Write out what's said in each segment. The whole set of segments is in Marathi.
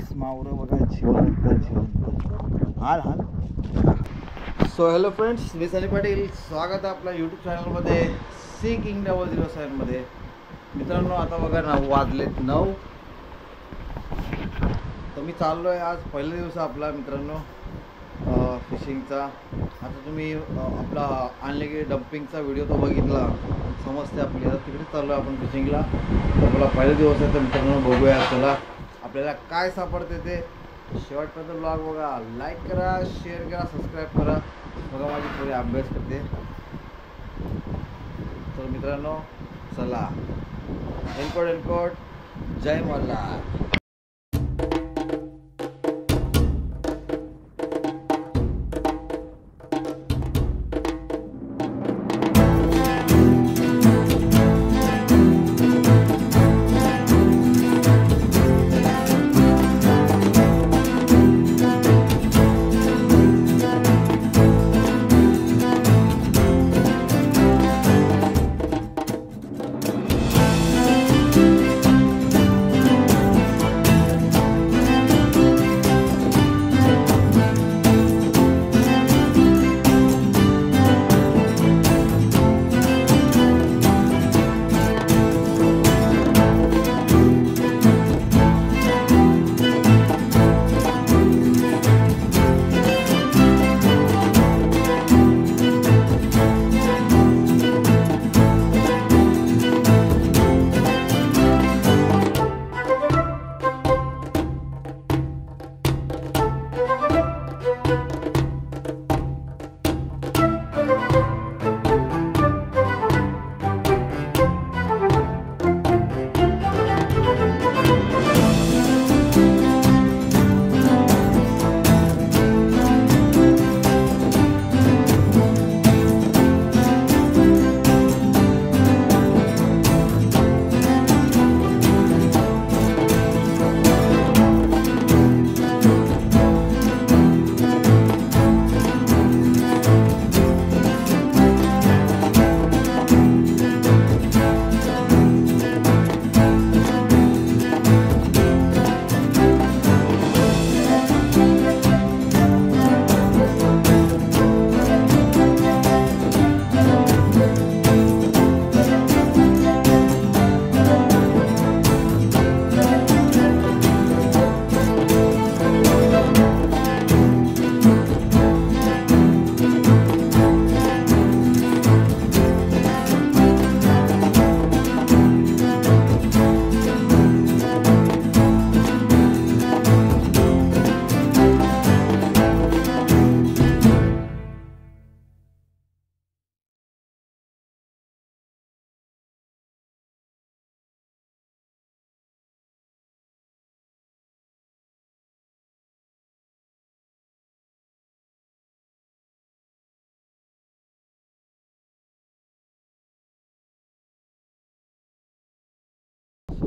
भोईस मावरं बघा, जिवंत जिवंत हाल हाल. सो हॅलो फ्रेंड्स, मी सनी पाटील. स्वागत आहे आपल्या यूट्यूब चॅनलमध्ये सी किंग 007मध्ये. मित्रांनो, आता बघा 9 वाजलेत 9. तर मी चाललो आहे. आज पहिला दिवस आपला मित्रांनो फिशिंगचा. आता तुम्ही आपला आणले की डम्पिंगचा व्हिडिओ तो बघितला, समजते आपली. आता तिकडे चाललो आहे आपण फिशिंगला. आपला पहिला दिवस आहे तर मित्रांनो बघूया चला आपल्याला काय सापडते ते. शेवटपर्यंत ब्लॉग बघा, लाईक करा, शेअर करा, सबस्क्राईब करा. बघा माझी पुढे अभ्यास करते. तर मित्रांनो चला, एनकोड जय मल्हार.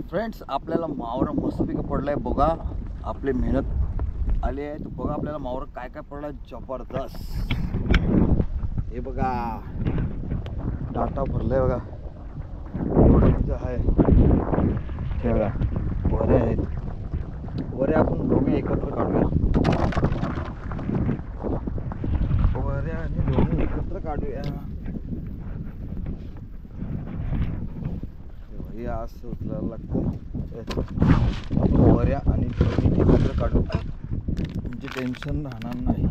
फ्रेंड्स, आपल्याला मावरं मस्तपैकी पडलाय बघा. आपली मेहनत आली आहे. तर बघा आपल्याला मावरं काय काय पडलाय जबरदस्त. हे बघा डाटा भरलाय बघा, एवढं म्हणजे आहे. हे बघा वरे आहेत. वरे आपण दोघे एकत्र काढूया. वरे आणि दोघे एकत्र काढूया. असं उचलायला लागतं. वऱ्या आणि एकत्र काढू म्हणजे टेन्शन राहणार नाही.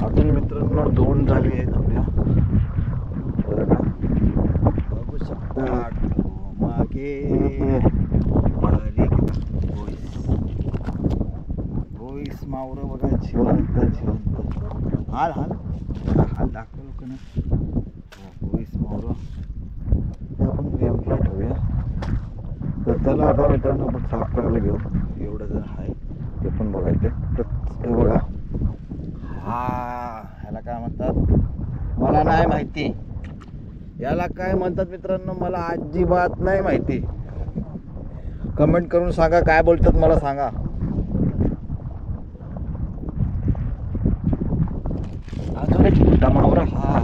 अजून मित्रांनो 2 जाळी आहेत आपल्या. बरं का, बघू शकता मागे भोईस मावरं बघा, जिवंत जिवंत हाल हाल हाल दाखव लोकांना. भोईस मावरं ते आपण गेमला ठेवूया. तर त्याला आता मित्रांनो आपण साफ करायला घेऊ. एवढं जर आहे ते पण बघायचं. तर हे बघा, ह्याला काय म्हणतात मला नाही माहिती. याला काय म्हणतात मित्रांनो मला अजिबात नाही माहिती. कमेंट करून सांगा काय बोलतात, मला सांगा. अजून एक मोठा मावरा हा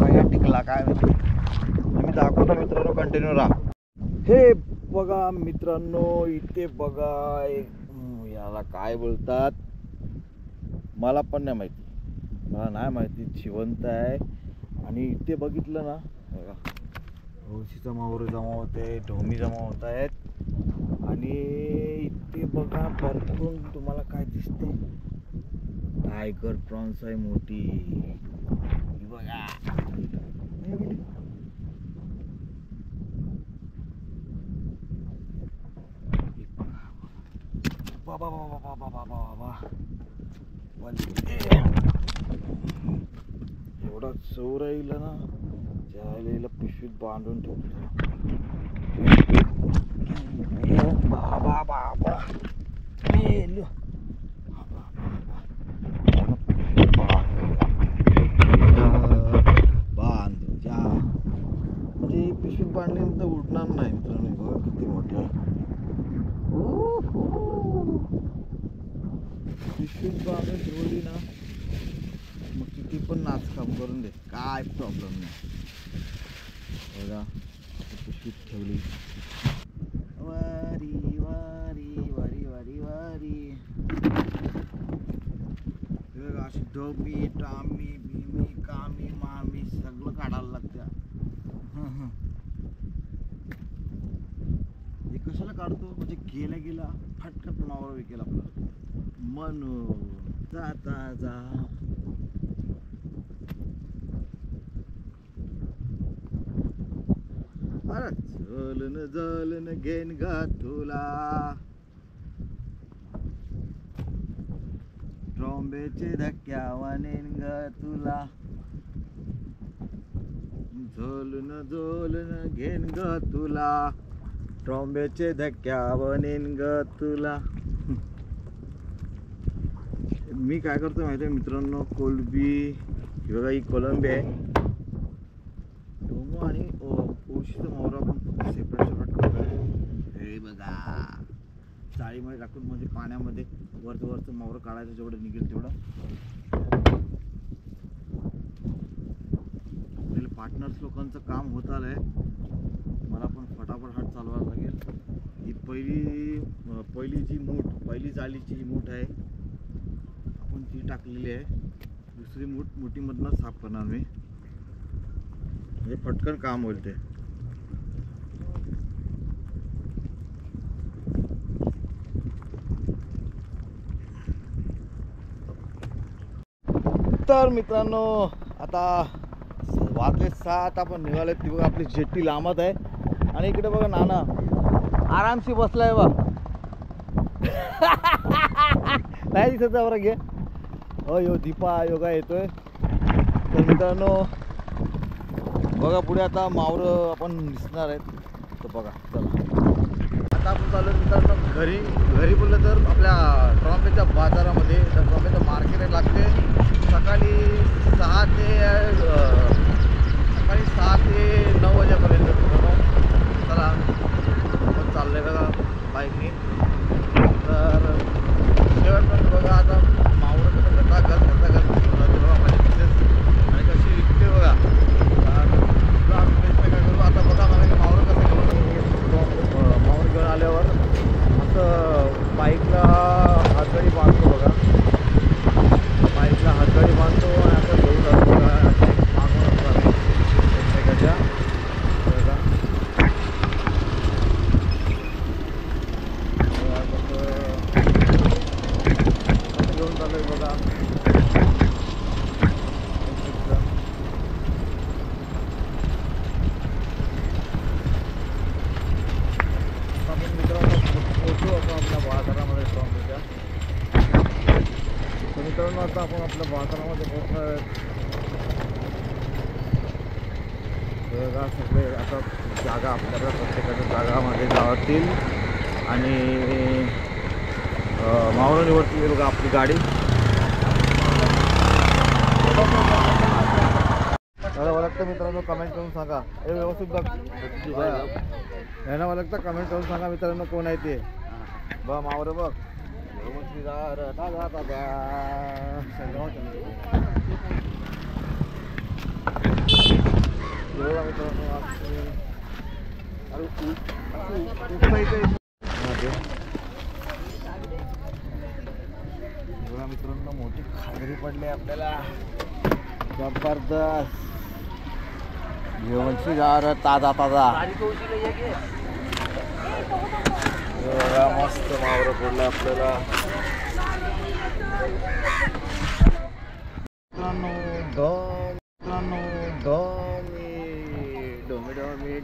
काय टिकला काय माहिती, मी दाखवतो मित्रांनो, कंटिन्यू राहा. हे बघा मित्रांनो, इथे बघा याला काय बोलतात मला पण नाही माहिती, मला नाही माहिती. जिवंत आहे. आणि इथे बघितलं ना बघा, हौशीचा मावरं जमा होते, ढोमी जमा होत आहेत. आणि इथे बघा भरपूर तुम्हाला काय दिसते, टायगर प्रॉन्स आहे मोठी बघा. बाबा बाबा बाबा बाबा बाबा एवढा चौर येईल ना, त्याला पिशवीत बांधून ठेवतो. बाबा बाबा बांधून जा, म्हणजे पिशवीत बांधल्यानंतर उडणार नाही मित्रांनो. बघा किती मोठा पिशवीत बांधून ठेवली ना, मग किती पण नाच काम करून दे, काय प्रॉब्लेम नाही. बघा पिशवीत ठेवली. वारी वारी वारी वारी वारी, बघा अशी डोबी टामी भीमी कामी मामी सगळं काढायला लागतं. हे कशाला काढतो, म्हणजे गेल्या गेला फटकन मावरा विकेल आपलं म्हणून. जाता जा जलन जलन घेन ग तुला, ट्रॉम्बेचे धक्क्यावानेन ग तुला, झोलन झोलन घेन ग तुला, ट्रॉम्बेचे धक्क्यावानेन ग तुला. मी काय करतो माहिती आहे मित्रांनो, कोलबी बघा, ही कोलंबी आहे. डोमो आणि ओशीचं मावरा आपण सेपरेट सेपरेट करतो. हे बघा चाळीमध्ये टाकून, म्हणजे पाण्यामध्ये वरचं मावरं काढायचं, जेवढं निघेल तेवढं. आपल्याला पार्टनर्स लोकांचं काम होत आलंय, मला पण फटाफट हात चालवायला लागेल. ही पहिली जी मूठ, पहिली जाळीची ही मूठ आहे, आपण ती टाकलेली आहे. दुसरी मूठ मुठीमधनं साफ करणार मी, म्हणजे पटकन काम होईल ते. तर मित्रांनो आता वाजले 7, आपण निघाले. ती बघा आपली जेट्टी लांबत आहे. आणि इकडे बघा नाना आरामशी बसलाय बा. नाही दिसत बरं घे. हो यो दीपा योगा येतोय. तर मित्रांनो बघा पुढे आता मावरं आपण दिसणार आहेत. तर बघा चला आता आपण चालू मित्रांनो घरी बोललं तर आपल्या ट्रॉम्बेच्या बाजारामध्ये. तर ट्रॉम्बेचं मार्केट लागते सकाळी 6 ते 9 वाजेपर्यंत. चला आपण चाललं आहे बघा बाईकने. तर शेवटपर्यंत बघा आता मावरं कसं घरचा घर बघा माझी मिसेस आणि कशी विकते बघा. काय करू आता बघा मला मावरं कसं घेऊन मावरं घेऊन आल्यावर असं बाईकला हातगाडी बांधतो बघा. बाईकला हातगाडी बांधतो आणि आता घेऊन जातो बघा. मागून असतो एकमेकाच्या बघा. घेऊन चालू आहे बघा. आपण मित्रांनो पोहोचू आपण आपल्या बाजारामध्ये ट्रॉम्बेच्या. तर मित्रांनो आता आपण आपल्या बाजारामध्ये पोहोचणार आहेत. बघा सगळे आता जागा आपल्याला प्रत्येकाच्या जागामध्ये जातील आणि मावळं निवडतील बघा आपली गाडी. मला ओळखतं मित्रांनो कमेंट करून सांगा. हे व्यवस्थित बघ यांना ओळखतं कमेंट करून सांगा मित्रांनो कोण आहे ते. बघ मावरं बघ मित्रांनो मोठी खागरी पडली आपल्याला जबरदस्त जेवणची गार ताजा ताजा मस्त मावरं पडलं आपल्याला डोमी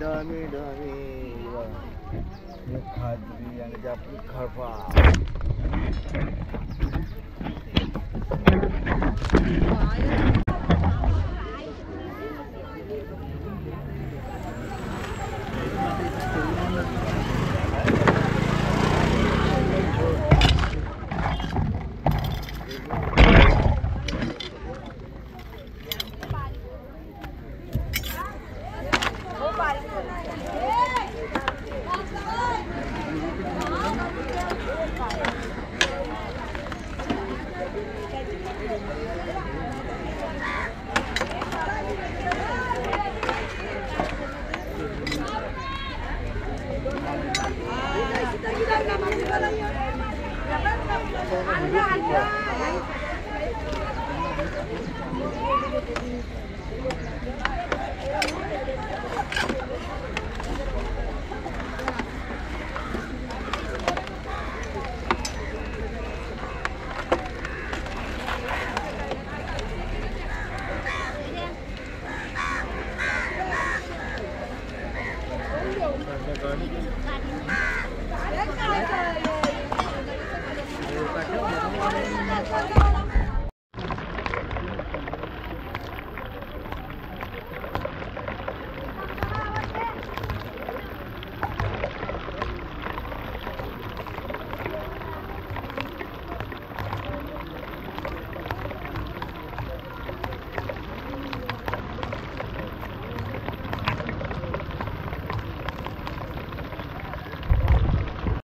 खाजरी आणि आपली खळपा